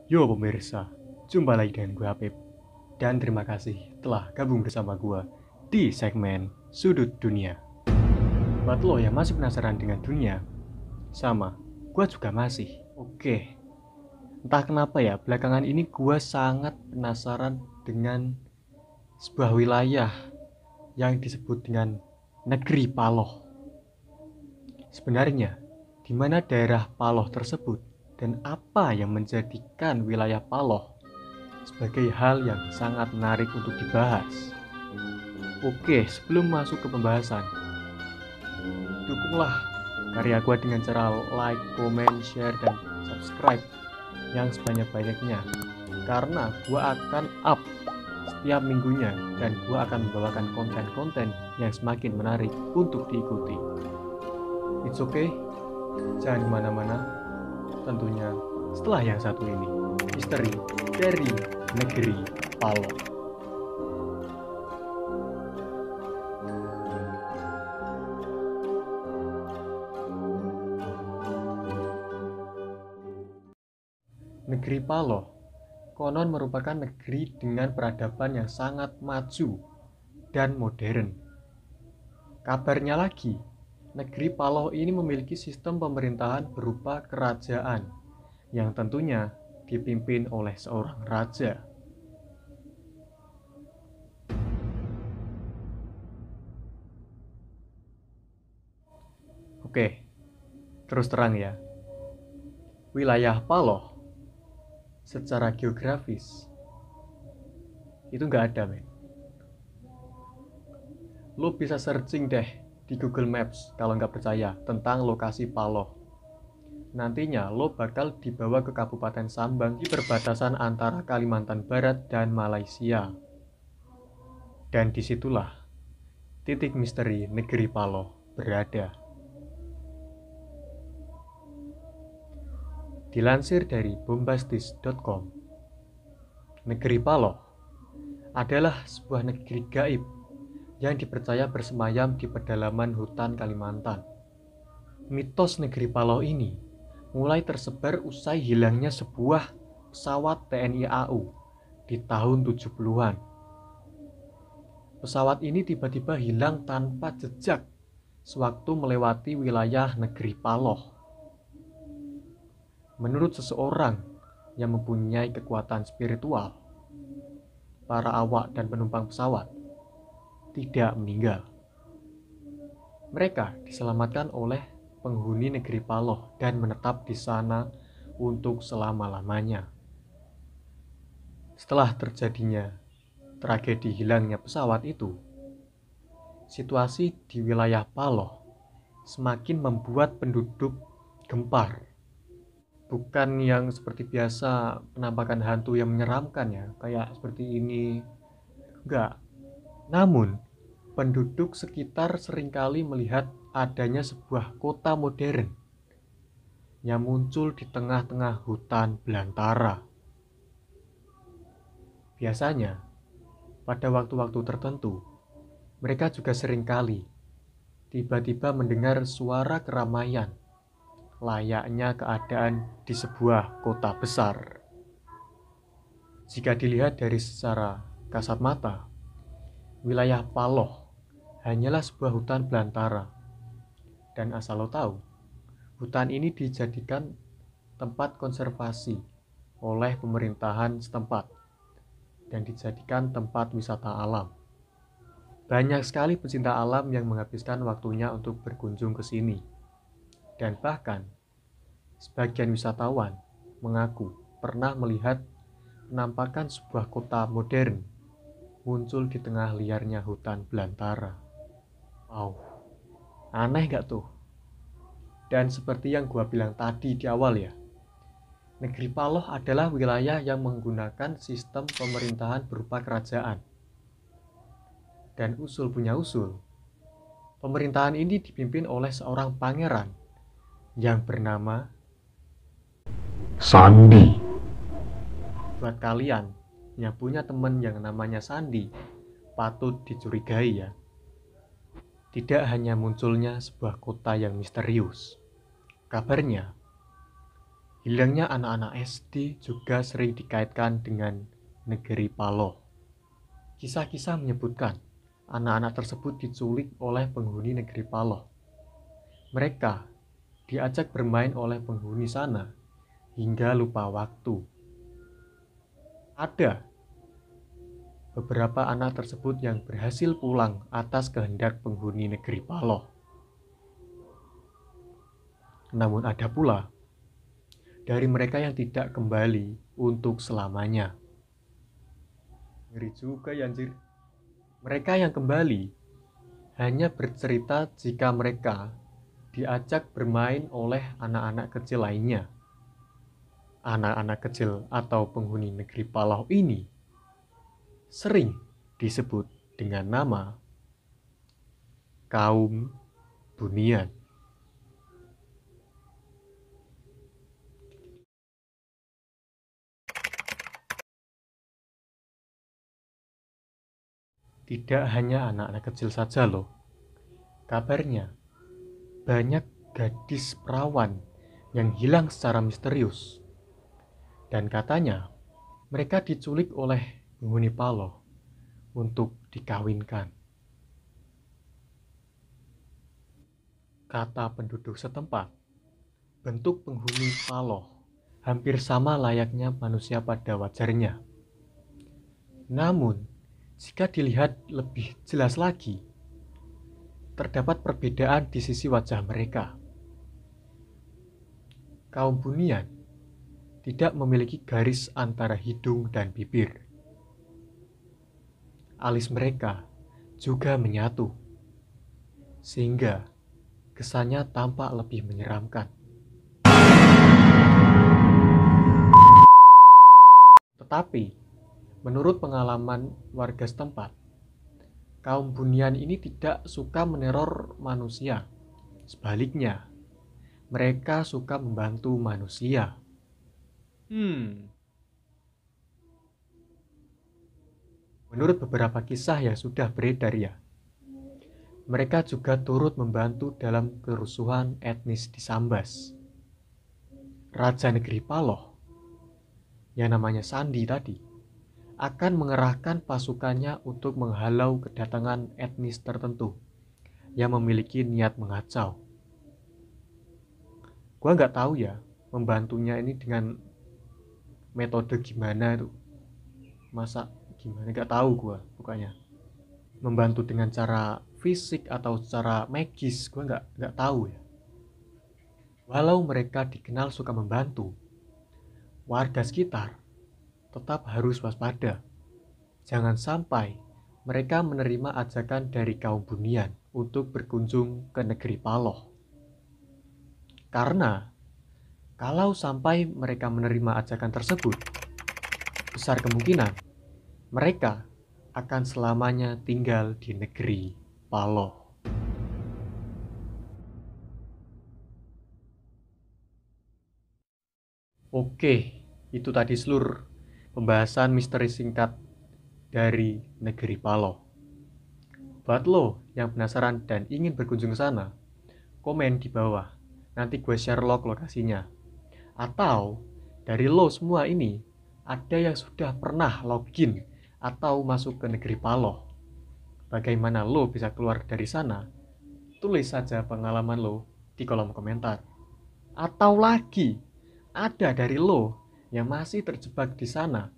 Yo pemirsa, jumpa lagi dengan gue Apip. Dan terima kasih telah gabung bersama gue di segmen Sudut Dunia. Buat lo yang masih penasaran dengan dunia, sama, gue juga masih. Oke, entah kenapa ya, belakangan ini gue sangat penasaran dengan sebuah wilayah yang disebut dengan Negeri Paloh. Sebenarnya, di mana daerah Paloh tersebut dan apa yang menjadikan wilayah Paloh sebagai hal yang sangat menarik untuk dibahas. Oke, sebelum masuk ke pembahasan, dukunglah karya gue dengan cara like, comment, share, dan subscribe yang sebanyak-banyaknya. Karena gue akan up setiap minggunya dan gue akan membawakan konten-konten yang semakin menarik untuk diikuti. It's okay, jangan kemana-mana, tentunya setelah yang satu ini, misteri dari Negeri Paloh. Negeri Paloh konon merupakan negeri dengan peradaban yang sangat maju dan modern. Kabarnya lagi, negeri Paloh ini memiliki sistem pemerintahan berupa kerajaan yang tentunya dipimpin oleh seorang raja. Oke, terus terang ya, wilayah Paloh secara geografis itu nggak ada, men. Lo bisa searching deh di Google Maps kalau nggak percaya tentang lokasi Paloh. Nantinya lo bakal dibawa ke Kabupaten Sambang di perbatasan antara Kalimantan Barat dan Malaysia. Dan disitulah titik misteri Negeri Paloh berada. Dilansir dari bombastis.com, Negeri Paloh adalah sebuah negeri gaib yang dipercaya bersemayam di pedalaman hutan Kalimantan. Mitos Negeri Paloh ini mulai tersebar usai hilangnya sebuah pesawat TNI AU di tahun 70-an. Pesawat ini tiba-tiba hilang tanpa jejak sewaktu melewati wilayah Negeri Paloh. Menurut seseorang yang mempunyai kekuatan spiritual, para awak dan penumpang pesawat tidak meninggal. Mereka diselamatkan oleh penghuni Negeri Paloh dan menetap di sana untuk selama-lamanya. Setelah terjadinya tragedi hilangnya pesawat itu, situasi di wilayah Paloh semakin membuat penduduk gempar. Bukan yang seperti biasa penampakan hantu yang menyeramkan ya, kayak seperti ini. Enggak. Namun, penduduk sekitar seringkali melihat adanya sebuah kota modern yang muncul di tengah-tengah hutan belantara. Biasanya, pada waktu-waktu tertentu, mereka juga seringkali tiba-tiba mendengar suara keramaian, layaknya keadaan di sebuah kota besar. Jika dilihat dari secara kasat mata, wilayah Paloh hanyalah sebuah hutan belantara. Dan asal lo tahu, hutan ini dijadikan tempat konservasi oleh pemerintahan setempat dan dijadikan tempat wisata alam. Banyak sekali pecinta alam yang menghabiskan waktunya untuk berkunjung ke sini. Dan bahkan, sebagian wisatawan mengaku pernah melihat penampakan sebuah kota modern muncul di tengah liarnya hutan belantara. Wow, aneh gak tuh? Dan seperti yang gua bilang tadi di awal ya, Negeri Paloh adalah wilayah yang menggunakan sistem pemerintahan berupa kerajaan. Dan usul punya usul, pemerintahan ini dipimpin oleh seorang pangeran yang bernama Sandi. Buat kalian yang punya teman yang namanya Sandi, patut dicurigai ya. Tidak hanya munculnya sebuah kota yang misterius. Kabarnya, hilangnya anak-anak SD juga sering dikaitkan dengan negeri Paloh. Kisah-kisah menyebutkan anak-anak tersebut diculik oleh penghuni negeri Paloh. Mereka diajak bermain oleh penghuni sana hingga lupa waktu. Ada beberapa anak tersebut yang berhasil pulang atas kehendak penghuni negeri Paloh. Namun ada pula dari mereka yang tidak kembali untuk selamanya. Ngeri juga ya anjir. Mereka yang kembali hanya bercerita jika mereka diajak bermain oleh anak-anak kecil lainnya. Anak-anak kecil atau penghuni negeri Paloh ini sering disebut dengan nama kaum bunian. Tidak hanya anak-anak kecil saja loh. Kabarnya banyak gadis perawan yang hilang secara misterius. Dan katanya mereka diculik oleh penghuni Paloh untuk dikawinkan. Kata penduduk setempat, bentuk penghuni Paloh hampir sama layaknya manusia pada wajarnya. Namun, jika dilihat lebih jelas lagi, terdapat perbedaan di sisi wajah mereka. Kaum bunian tidak memiliki garis antara hidung dan bibir. Alis mereka juga menyatu, sehingga kesannya tampak lebih menyeramkan. Tetapi, menurut pengalaman warga setempat, kaum bunian ini tidak suka meneror manusia. Sebaliknya, mereka suka membantu manusia. Menurut beberapa kisah yang sudah beredar ya, mereka juga turut membantu dalam kerusuhan etnis di Sambas. Raja negeri Paloh, yang namanya Sandi tadi, akan mengerahkan pasukannya untuk menghalau kedatangan etnis tertentu yang memiliki niat mengacau. Gua nggak tahu ya, membantunya ini dengan metode gimana itu. Masa gimana, nggak tahu gua pokoknya. Membantu dengan cara fisik atau secara magis, gua nggak tahu ya. Walau mereka dikenal suka membantu, warga sekitar tetap harus waspada. Jangan sampai mereka menerima ajakan dari kaum bunian untuk berkunjung ke negeri Paloh. Karena kalau sampai mereka menerima ajakan tersebut, besar kemungkinan mereka akan selamanya tinggal di negeri Paloh. Oke, itu tadi seluruh pembahasan misteri singkat dari negeri Paloh. Buat lo yang penasaran dan ingin berkunjung ke sana, komen di bawah. Nanti gue share log lokasinya. Atau dari lo semua ini, ada yang sudah pernah login atau masuk ke negeri Paloh. Bagaimana lo bisa keluar dari sana? Tulis saja pengalaman lo di kolom komentar. Atau lagi, ada dari lo yang masih terjebak di sana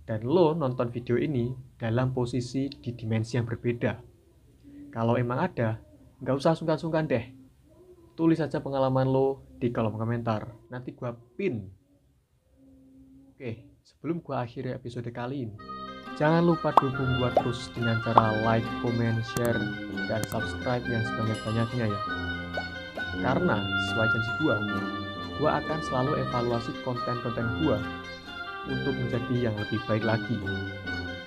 dan lo nonton video ini dalam posisi di dimensi yang berbeda. Kalau emang ada, nggak usah sungkan-sungkan deh. Tulis saja pengalaman lo di kolom komentar. Nanti gua pin. Oke, sebelum gua akhiri episode kali ini, jangan lupa dukung gua terus dengan cara like, comment, share, dan subscribe yang sebanyak-banyaknya ya. Karena sesuai janji gua akan selalu evaluasi konten-konten gua untuk menjadi yang lebih baik lagi,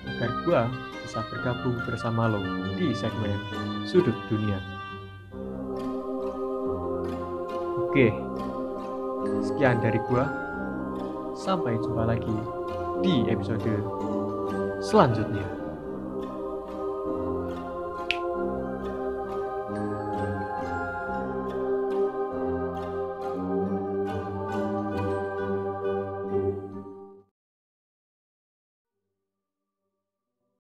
agar gua bisa bergabung bersama lo di segmen Sudut Dunia. Oke, sekian dari gua. Sampai jumpa lagi di episode selanjutnya.